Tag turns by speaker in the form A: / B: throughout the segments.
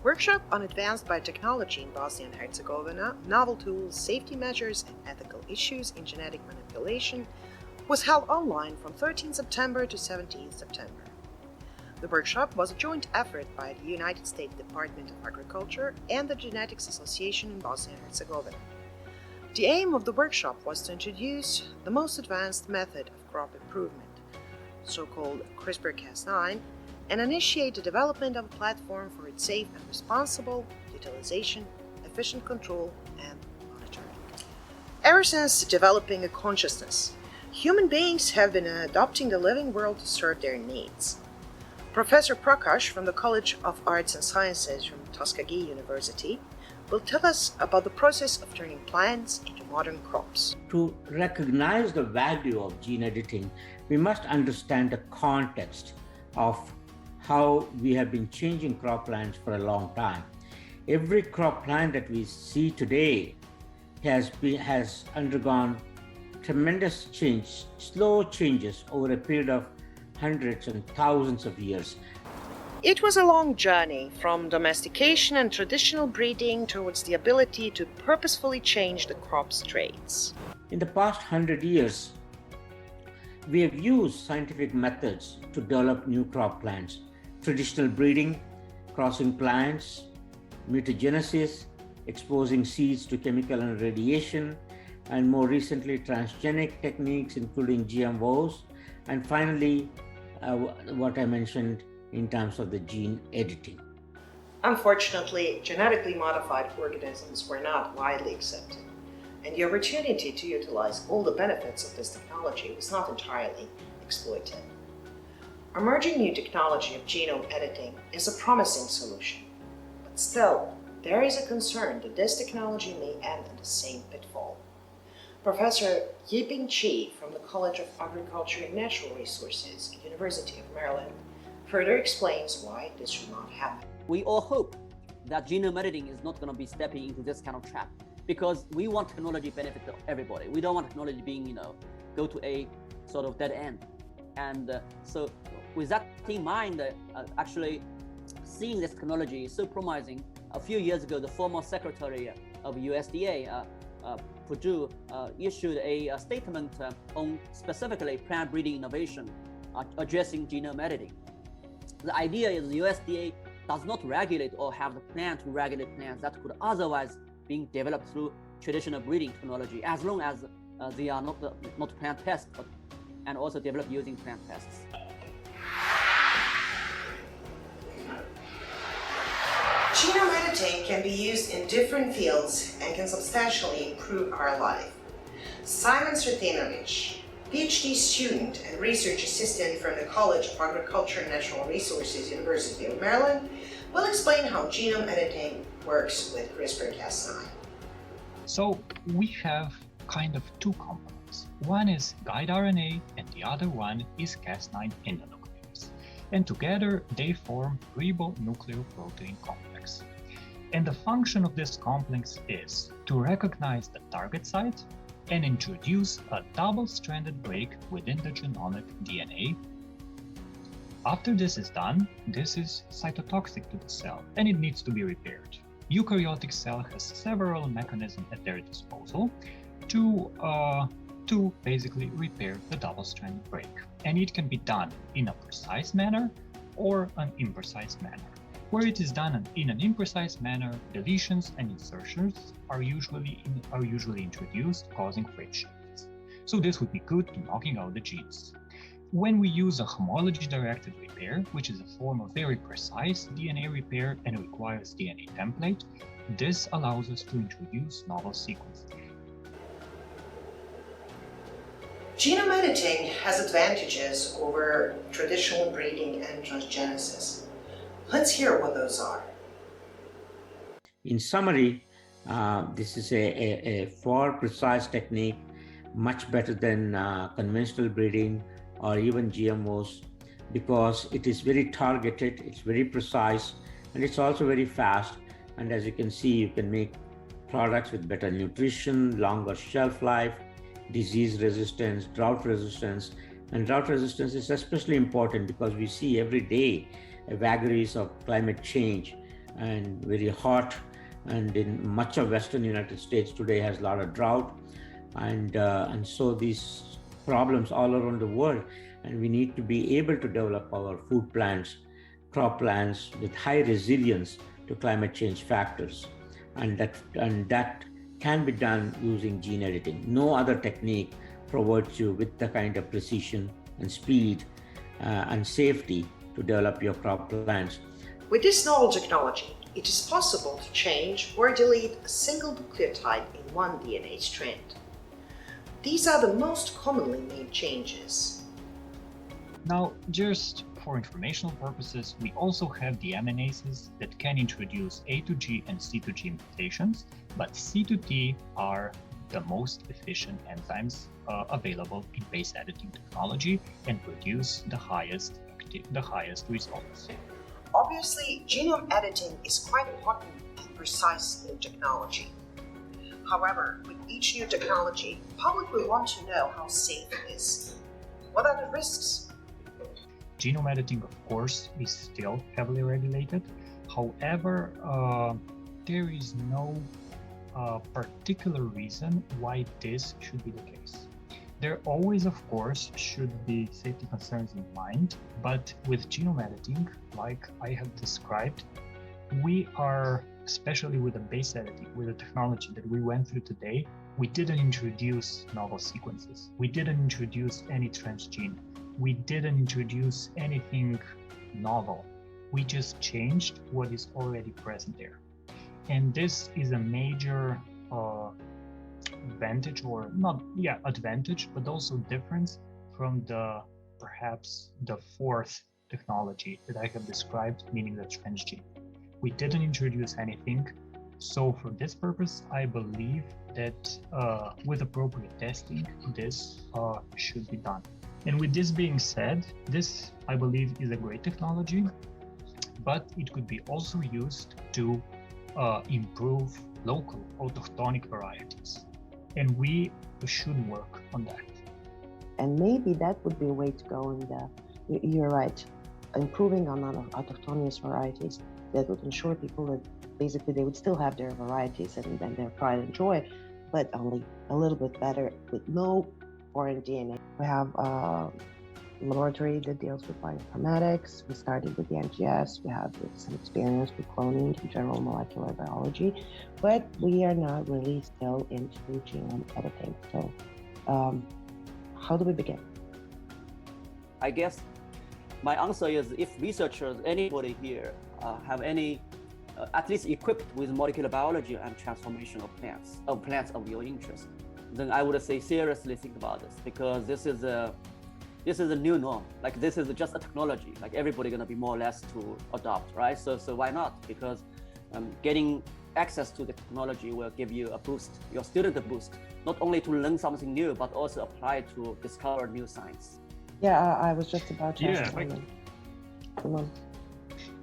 A: Workshop on Advanced Biotechnology in Bosnia and Herzegovina, Novel Tools, Safety Measures and Ethical Issues in Genetic Manipulation was held online from 13 September to 17 September. The workshop was a joint effort by the United States Department of Agriculture and the Genetics Association in Bosnia and Herzegovina. The aim of the workshop was to introduce the most advanced method of crop improvement, so-called CRISPR-Cas9, and initiate the development of a platform for its safe and responsible utilization, efficient control, and monitoring. Ever since developing a consciousness, human beings have been adopting the living world to serve their needs. Professor Prakash from the College of Arts and Sciences from Tuskegee University will tell us about the process of turning plants into modern crops.
B: To recognize the value of gene editing, we must understand the context of how we have been changing croplands for a long time. Every cropland that we see today has undergone tremendous change, slow changes over a period of hundreds and thousands of years.
A: It was a long journey from domestication and traditional breeding towards the ability to purposefully change the crop's traits.
B: In the past 100 years, we have used scientific methods to develop new crop plants. Traditional breeding, crossing plants, mutagenesis, exposing seeds to chemical and radiation, and more recently transgenic techniques including GMOs, and finally what I mentioned in terms of the gene editing.
A: Unfortunately, genetically modified organisms were not widely accepted, and the opportunity to utilize all the benefits of this technology was not entirely exploited. Emerging new technology of genome editing is a promising solution, but still, there is a concern that this technology may end in the same pitfall. Professor Yiping Chi from the College of Agriculture and Natural Resources, University of Maryland, further explains why this should not happen.
C: We all hope that genome editing is not going to be stepping into this kind of trap, because we want technology benefit to everybody. We don't want technology being, go to a sort of dead end. And so with that in mind, actually seeing this technology is so promising, a few years ago, the former secretary of USDA, Podržao, issued a statement on specifically plant breeding innovation addressing genome editing. The idea is the USDA does not regulate or have the plan to regulate plants that could otherwise be developed through traditional breeding technology, as long as they are not plant pests, and also developed using plant pests.
A: Genome editing can be used in different fields and can substantially improve our life. Simon Sretenovic, PhD student and research assistant from the College of Agriculture and Natural Resources, University of Maryland, will explain how genome editing works with CRISPR-Cas9.
D: So we have kind of two components. One is guide RNA and the other one is Cas9 endonuclease. And together they form ribonucleoprotein complex. And the function of this complex is to recognize the target site and introduce a double-stranded break within the genomic DNA. After this is done, this is cytotoxic to the cell and it needs to be repaired. Eukaryotic cell has several mechanisms at their disposal to basically repair the double-stranded break. And it can be done in a precise manner or an imprecise manner. Where it is done in an imprecise manner, deletions and insertions are usually introduced, causing frictions. So this would be good to knocking out the genes. When we use a homology-directed repair, which is a form of very precise DNA repair and requires DNA template, this allows us to introduce novel sequencing.
A: Genome editing has advantages over traditional breeding and transgenesis. Let's hear what those are.
B: In summary, this is a far precise technique, much better than conventional breeding or even GMOs, because it is very targeted, it's very precise, and it's also very fast. And as you can see, you can make products with better nutrition, longer shelf life, disease resistance, drought resistance. And drought resistance is especially important because we see every day vagaries of climate change and very hot, and in much of Western United States today has a lot of drought, and so these problems all around the world, and we need to be able to develop our food plants, crop plants with high resilience to climate change factors, and that can be done using gene editing. No other technique provides you with the kind of precision and speed and safety to develop your crop plants.
A: With this novel technology, it is possible to change or delete a single nucleotide in one DNA strand. These are the most commonly made changes.
D: Now, just for informational purposes, we also have the aminases that can introduce A to G and C to G mutations, but C to T are the most efficient enzymes available in base editing technology and produce the highest results.
A: Obviously, genome editing is quite important and precise new technology. However, with each new technology, the public will want to know how safe it is. What are the risks?
D: Genome editing, of course, is still heavily regulated. However, there is no particular reason why this should be the case. There always, of course, should be safety concerns in mind, but with genome editing, like I have described, we are, especially with the base editing, with the technology that we went through today, we didn't introduce novel sequences. We didn't introduce any transgene. We didn't introduce anything novel. We just changed what is already present there. And this is a major advantage, but also difference from perhaps the fourth technology that I have described, meaning the transgene. We didn't introduce anything. So for this purpose, I believe that with appropriate testing, this should be done. And with this being said, this, I believe, is a great technology, but it could be also used to improve local autochthonic varieties. And we should work on that.
E: And maybe that would be a way to go. And you're right, improving on autochthonous varieties that would ensure people that basically they would still have their varieties and their pride and joy, but only a little bit better with no foreign DNA. We have a laboratory that deals with bioinformatics. We started with the NGS. We have some experience with cloning and general molecular biology, but we are not really still into genome editing. So how do we begin?
C: I guess my answer is if researchers, anybody here, have any, at least equipped with molecular biology and transformation of plants of your interest, then I would say seriously think about this, because this is a new norm. Like, this is just a technology, like everybody gonna be more or less to adopt, right? So why not? Because getting access to the technology will give you a boost, your student a boost, not only to learn something new, but also apply to discover new science.
E: Yeah, I was just about to ask someone.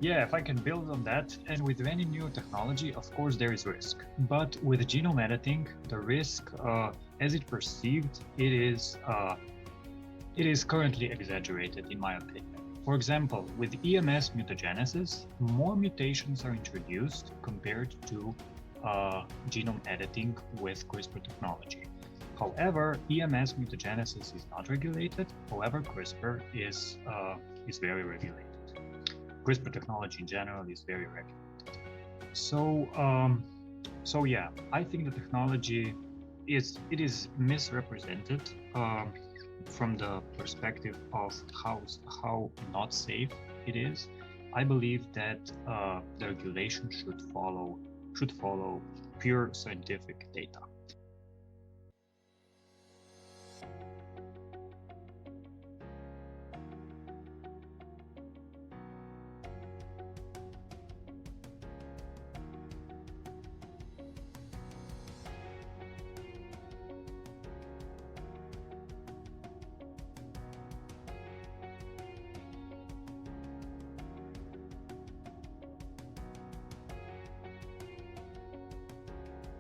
D: Yeah, if I can build on that, and with any new technology, of course, there is risk. But with genome editing, the risk, as it perceived, it is currently exaggerated, in my opinion. For example, with EMS mutagenesis, more mutations are introduced compared to genome editing with CRISPR technology. However, EMS mutagenesis is not regulated. However, CRISPR is very regulated. CRISPR technology in general is very regulated. So yeah, I think the technology is misrepresented from the perspective of how not safe it is. I believe that the regulation should follow pure scientific data.